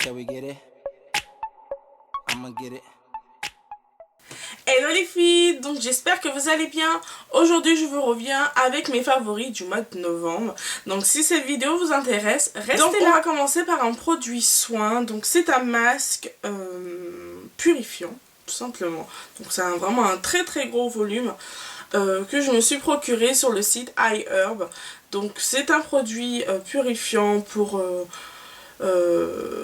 Shall we get it? I'ma get it. Hello les filles, donc j'espère que vous allez bien. Aujourd'hui je vous reviens avec mes favoris du mois de novembre. Donc si cette vidéo vous intéresse, restez là. On va commencer par un produit soin. Donc c'est un masque purifiant, tout simplement. Donc c'est vraiment un très gros volume que je me suis procuré sur le site iHerb. Donc c'est un produit purifiant pour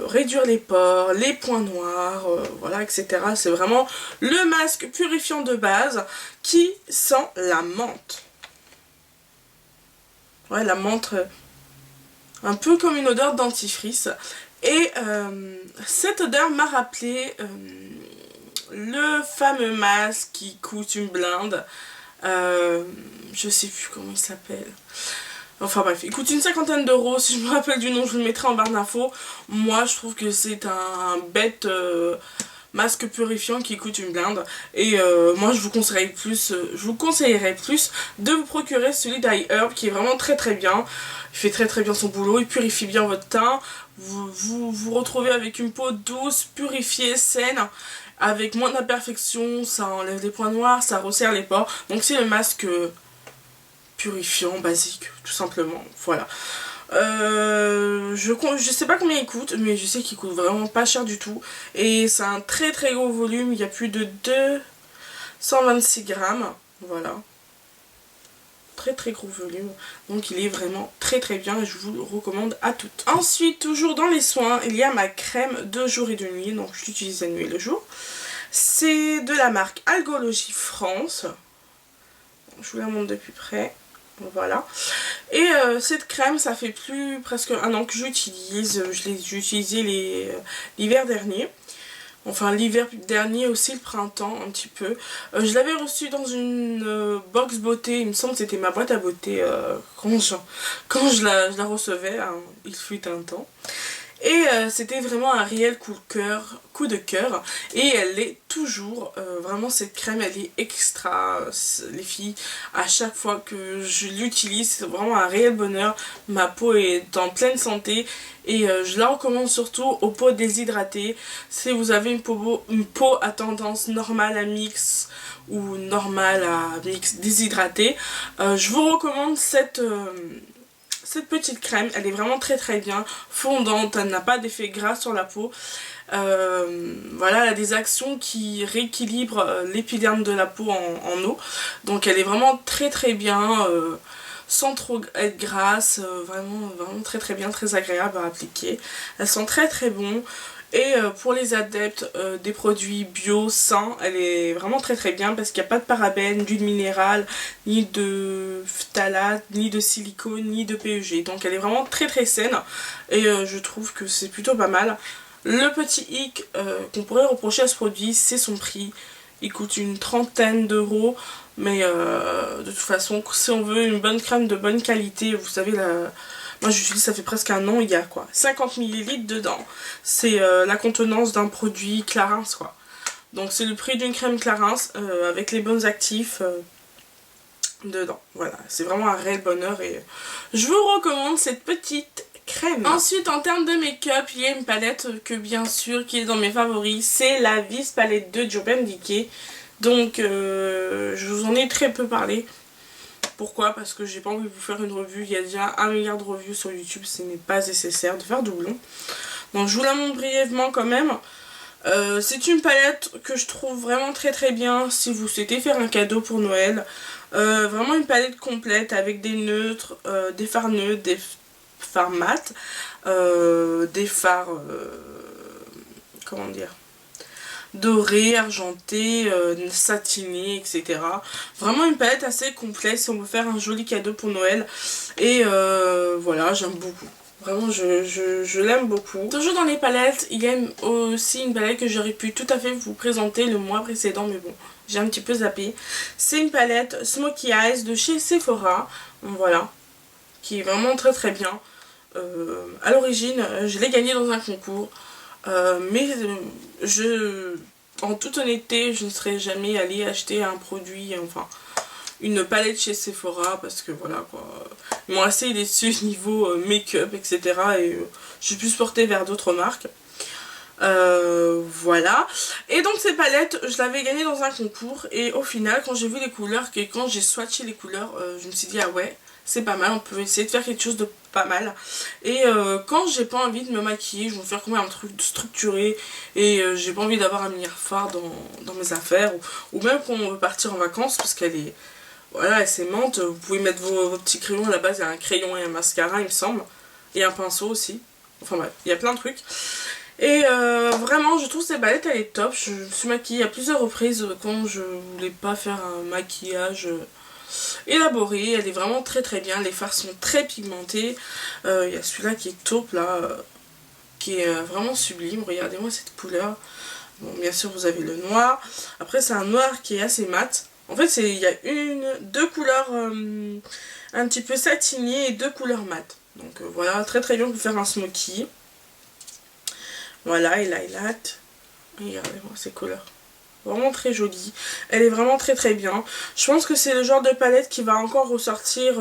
réduire les pores, les points noirs, voilà, etc. C'est vraiment le masque purifiant de base qui sent la menthe. Ouais, la menthe, un peu comme une odeur de dentifrice. Et cette odeur m'a rappelé le fameux masque qui coûte une blinde. Je sais plus comment il s'appelle. Enfin bref, il coûte une 50aine d'euros. Si je me rappelle du nom, je vous le mettrai en barre d'infos. Moi, je trouve que c'est un bête masque purifiant qui coûte une blinde. Et moi, je vous conseillerais plus de vous procurer celui d'iHerb qui est vraiment très bien. Il fait très bien son boulot, il purifie bien votre teint. Vous retrouvez avec une peau douce, purifiée, saine, avec moins d'imperfections, ça enlève les points noirs, ça resserre les pores. Donc c'est le masque purifiant, basique, tout simplement, voilà. Je sais pas combien il coûte, mais je sais qu'il coûte vraiment pas cher du tout. Et c'est un très gros volume, il y a plus de 226 grammes, voilà. Très gros volume, donc il est vraiment très bien et je vous le recommande à toutes. Ensuite, toujours dans les soins, il y a ma crème de jour et de nuit, donc je l'utilise la nuit et le jour. C'est de la marque Algologie France, je vous la montre de plus près. Voilà. Et cette crème, ça fait presque un an que j'utilise. J'ai utilisé l'hiver dernier. Enfin, l'hiver dernier aussi, le printemps, un petit peu. Je l'avais reçue dans une box beauté. Il me semble que c'était ma boîte à beauté quand je la recevais. Hein, il fut un temps. Et c'était vraiment un réel coup de cœur. Et elle l'est toujours. Vraiment, cette crème, elle est extra. Les filles, à chaque fois que je l'utilise, c'est vraiment un réel bonheur. Ma peau est en pleine santé. Et je la recommande surtout aux peaux déshydratées. Si vous avez une peau à tendance normale à mix ou normale à mix déshydratée, je vous recommande cette petite crème. Elle est vraiment très bien, fondante, elle n'a pas d'effet gras sur la peau. Voilà, elle a des actions qui rééquilibrent l'épiderme de la peau en eau. Donc elle est vraiment très bien, sans trop être grasse, vraiment très bien, très agréable à appliquer. Elle sent très bon. Et pour les adeptes des produits bio sains, elle est vraiment très bien parce qu'il n'y a pas de parabènes, d'huile minérale, ni de phtalate, ni de silicone, ni de PEG. Donc elle est vraiment très saine et je trouve que c'est plutôt pas mal. Le petit hic qu'on pourrait reprocher à ce produit, c'est son prix. Il coûte une 30aine d'euros, mais de toute façon, si on veut une bonne crème de bonne qualité, vous savez, moi j'utilise, ça fait presque un an, il y a quoi, 50 ml dedans. C'est la contenance d'un produit Clarins, quoi. Donc c'est le prix d'une crème Clarins avec les bons actifs dedans. Voilà, c'est vraiment un réel bonheur et je vous recommande cette petite crème. Ensuite, en termes de make-up, il y a une palette que bien sûr qui est dans mes favoris, c'est la Vis Palette 2 d'Urban Decay. Donc je vous en ai très peu parlé. Pourquoi? Parce que j'ai pas envie de vous faire une revue. Il y a déjà 1 milliard de revues sur YouTube, ce n'est pas nécessaire de faire doublon. Donc je vous la montre brièvement quand même. C'est une palette que je trouve vraiment très bien si vous souhaitez faire un cadeau pour Noël. Vraiment une palette complète avec des neutres, des fards neutres, des fards mat, des fards... comment dire, doré, argenté, satiné, etc. Vraiment une palette assez complète si on veut faire un joli cadeau pour Noël. Et voilà, j'aime beaucoup. Vraiment, je l'aime beaucoup. Toujours dans les palettes, il y a aussi une palette que j'aurais pu tout à fait vous présenter le mois précédent, mais bon, j'ai un petit peu zappé. C'est une palette Smokey Eyes de chez Sephora, voilà, qui est vraiment très bien. À l'origine, je l'ai gagnée dans un concours. Mais en toute honnêteté, je ne serais jamais allée acheter un produit, enfin une palette chez Sephora parce que voilà quoi, ils m'ont assez déçu niveau make-up, etc. et j'ai pu se porter vers d'autres marques. Voilà. Et donc ces palettes, je l'avais gagné dans un concours. Et au final, quand j'ai vu les couleurs, quand j'ai swatché les couleurs, je me suis dit, ah ouais, c'est pas mal, on peut essayer de faire quelque chose de pas mal. Et quand j'ai pas envie de me maquiller, je vais faire comme un truc structuré. Et j'ai pas envie d'avoir un miroir dans mes affaires. Ou même quand on veut partir en vacances, parce qu'elle est... Voilà, elle s'aimante. Vous pouvez mettre vos petits crayons. À la base, il y a un crayon et un mascara, il me semble. Et un pinceau aussi. Enfin bref, il y a plein de trucs. Et vraiment, je trouve ces palettes, elle est top. Je me suis maquillée à plusieurs reprises quand je voulais pas faire un maquillage élaboré. Elle est vraiment très très bien. Les fards sont très pigmentés. Il y a celui-là qui est taupe là, qui est vraiment sublime. Regardez-moi cette couleur. Bon, bien sûr, vous avez le noir. Après, c'est un noir qui est assez mat. En fait, il y a deux couleurs un petit peu satinées et deux couleurs mat. Donc voilà, très très bien pour faire un smoky. Voilà, et l'highlight. Regardez-moi ces couleurs. Vraiment très jolie. Elle est vraiment très très bien. Je pense que c'est le genre de palette qui va encore ressortir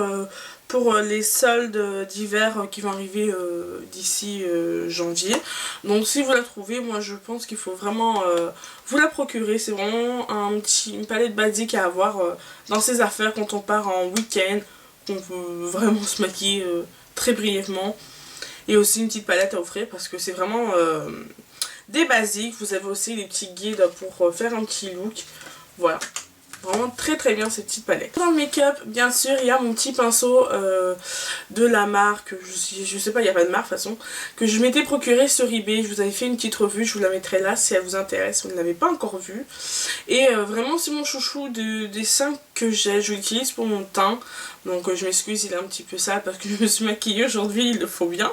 pour les soldes d'hiver qui vont arriver d'ici janvier. Donc si vous la trouvez, moi je pense qu'il faut vraiment vous la procurer. C'est vraiment une palette basique à avoir dans ses affaires quand on part en week-end. On peut vraiment se maquiller très brièvement. Et aussi une petite palette à offrir parce que c'est vraiment des basiques. Vous avez aussi les petits guides pour faire un petit look. Voilà. Vraiment très très bien ces petites palettes. Dans le make-up, bien sûr, il y a mon petit pinceau de la marque, je sais pas, il n'y a pas de marque de toute façon, que je m'étais procuré sur eBay. Je vous avais fait une petite revue, je vous la mettrai là si elle vous intéresse, si vous ne l'avez pas encore vue. Et vraiment c'est mon chouchou des 5 que j'ai, je l'utilise pour mon teint. Donc je m'excuse, il est un petit peu sale parce que je me suis maquillée aujourd'hui, il le faut bien.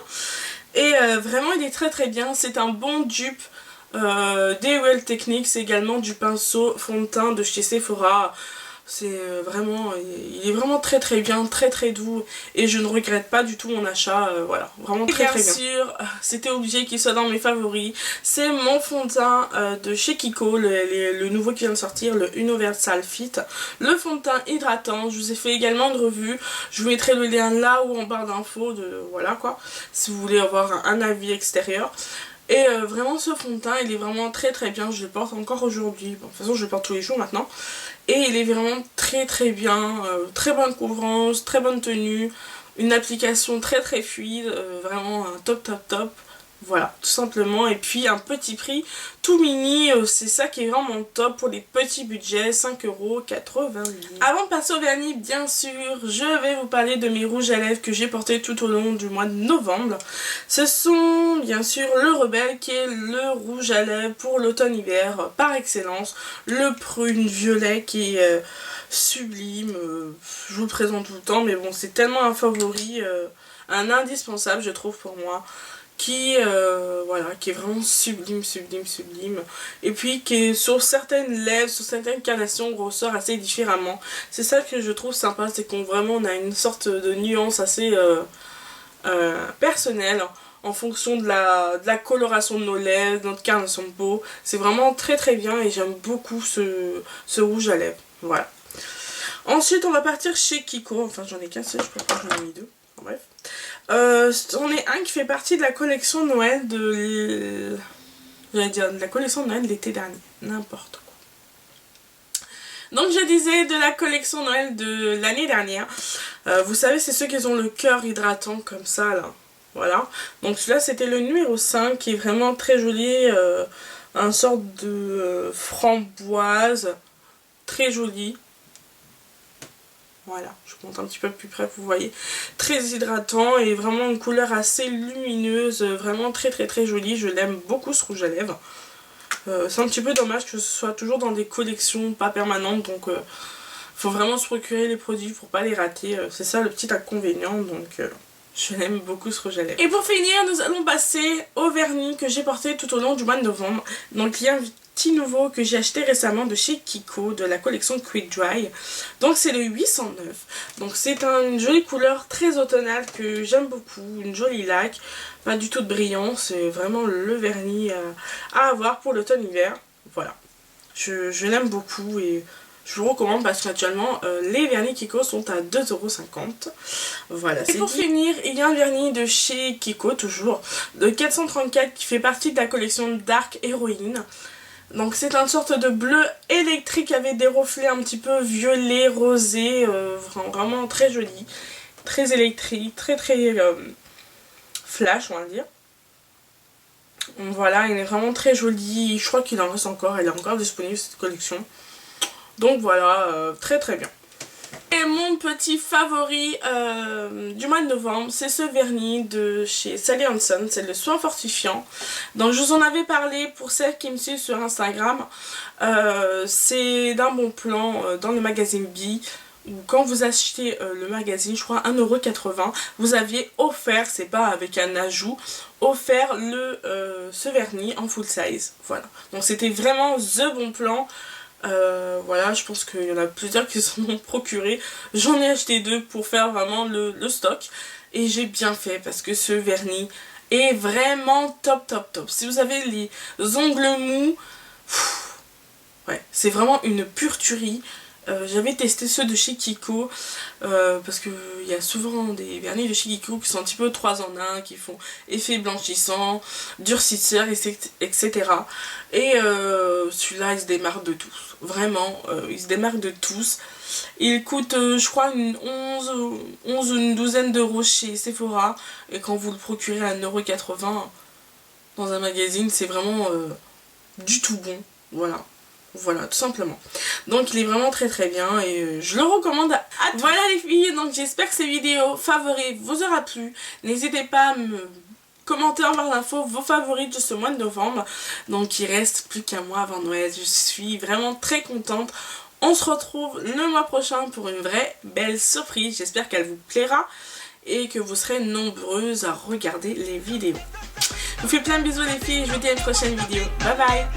Et vraiment il est très très bien, c'est un bon dupe des Well Techniques, c'est également du pinceau fond de teint de chez Sephora. C'est vraiment, il est vraiment très très bien, très très doux et je ne regrette pas du tout mon achat, voilà, vraiment très très bien. Bien sûr, c'était obligé qu'il soit dans mes favoris, c'est mon fond de teint de chez Kiko, le nouveau qui vient de sortir, le Universal Fit, le fond de teint hydratant. Je vous ai fait également une revue, je vous mettrai le lien là ou en barre d'infos, voilà quoi, si vous voulez avoir un avis extérieur. Et vraiment ce fond de teint il est vraiment très très bien, je le porte encore aujourd'hui, bon, de toute façon je le porte tous les jours maintenant. Et il est vraiment très très bien, très bonne couvrance, très bonne tenue, une application très très fluide, vraiment un top top top. Voilà, tout simplement. Et puis un petit prix tout mini, c'est ça qui est vraiment top pour les petits budgets, 5,90 €. Avant de passer au vernis, bien sûr, je vais vous parler de mes rouges à lèvres que j'ai portés tout au long du mois de novembre. Ce sont bien sûr le Rebelle qui est le rouge à lèvres pour l'automne-hiver par excellence. Le prune violet qui est sublime, je vous le présente tout le temps, mais bon, c'est tellement un favori, un indispensable je trouve pour moi. Voilà, qui est vraiment sublime, sublime, sublime. Et puis qui est sur certaines lèvres, sur certaines carnations ressort assez différemment. C'est ça que je trouve sympa, c'est qu'on vraiment on a une sorte de nuance assez personnelle en fonction de la coloration de nos lèvres, de notre carnation de peau. C'est vraiment très très bien et j'aime beaucoup ce rouge à lèvres. Voilà. Ensuite on va partir chez Kiko, enfin j'en ai qu'un seul, je peux pas, j'en ai mis deux. Bref. C'en est un qui fait partie de la collection Noël de la collection Noël de l'été dernier. N'importe quoi. Donc je disais de la collection Noël de l'année dernière. Vous savez, c'est ceux qui ont le cœur hydratant comme ça là. Voilà. Donc celui-là c'était le numéro 5 qui est vraiment très joli. Un sorte de framboise. Très joli. Voilà, je vous montre un petit peu plus près, vous voyez. Très hydratant et vraiment une couleur assez lumineuse, vraiment très très très jolie. Je l'aime beaucoup ce rouge à lèvres. C'est un petit peu dommage que ce soit toujours dans des collections pas permanentes, donc faut vraiment se procurer les produits pour pas les rater. C'est ça le petit inconvénient, donc je l'aime beaucoup ce rouge à lèvres. Et pour finir, nous allons passer au vernis que j'ai porté tout au long du mois de novembre. Donc il y a un petit nouveau que j'ai acheté récemment de chez Kiko, de la collection Quick Dry. Donc c'est le 809. Donc c'est une jolie couleur très automnale que j'aime beaucoup, une jolie laque, pas du tout de brillant, c'est vraiment le vernis à avoir pour l'automne-hiver. Voilà, je l'aime beaucoup et Je vous recommande parce qu'actuellement les vernis Kiko sont à 2,50 €. Voilà. Et pour finir, il y a un vernis de chez Kiko, toujours, de 434 qui fait partie de la collection Dark Heroine. Donc c'est une sorte de bleu électrique avec des reflets un petit peu violet, rosé, vraiment très joli, très électrique, très flash on va dire. Voilà, il est vraiment très joli, je crois qu'il en reste encore, elle est encore disponible cette collection. Donc voilà, très bien. Et mon petit favori du mois de novembre, c'est ce vernis de chez Sally Hansen, c'est le soin fortifiant. Donc je vous en avais parlé pour celles qui me suivent sur Instagram. C'est d'un bon plan dans le magazine Bi. Quand vous achetez le magazine, je crois 1,80 €, vous aviez offert, c'est pas avec un ajout, offert ce vernis en full size. Voilà. Donc c'était vraiment the bon plan. Voilà, je pense qu'il y en a plusieurs qui s'en ont procuré. J'en ai acheté 2 pour faire vraiment le stock. Et j'ai bien fait parce que ce vernis est vraiment top. Si vous avez les ongles mous, ouais, c'est vraiment une pure tuerie. J'avais testé ceux de chez Kiko parce qu'il y a souvent des vernis de chez Kiko qui sont un petit peu 3 en 1, qui font effet blanchissant, durcisseur, etc. Et celui-là il se démarque de tous, vraiment, il se démarque de tous. Il coûte je crois 11 ou une douzaine d'euros chez Sephora, et quand vous le procurez à 1,80 € dans un magazine, c'est vraiment du tout bon, voilà. Voilà, tout simplement. Donc il est vraiment très bien et je le recommande à tous. Voilà les filles, donc j'espère que cette vidéo favori vous aura plu. N'hésitez pas à me commenter en barre d'infos vos favoris de ce mois de novembre. Donc il reste plus qu'un mois avant Noël. Je suis vraiment très contente. On se retrouve le mois prochain pour une vraie belle surprise. J'espère qu'elle vous plaira et que vous serez nombreuses à regarder les vidéos. Je vous fais plein de bisous les filles, je vous dis à une prochaine vidéo. Bye bye.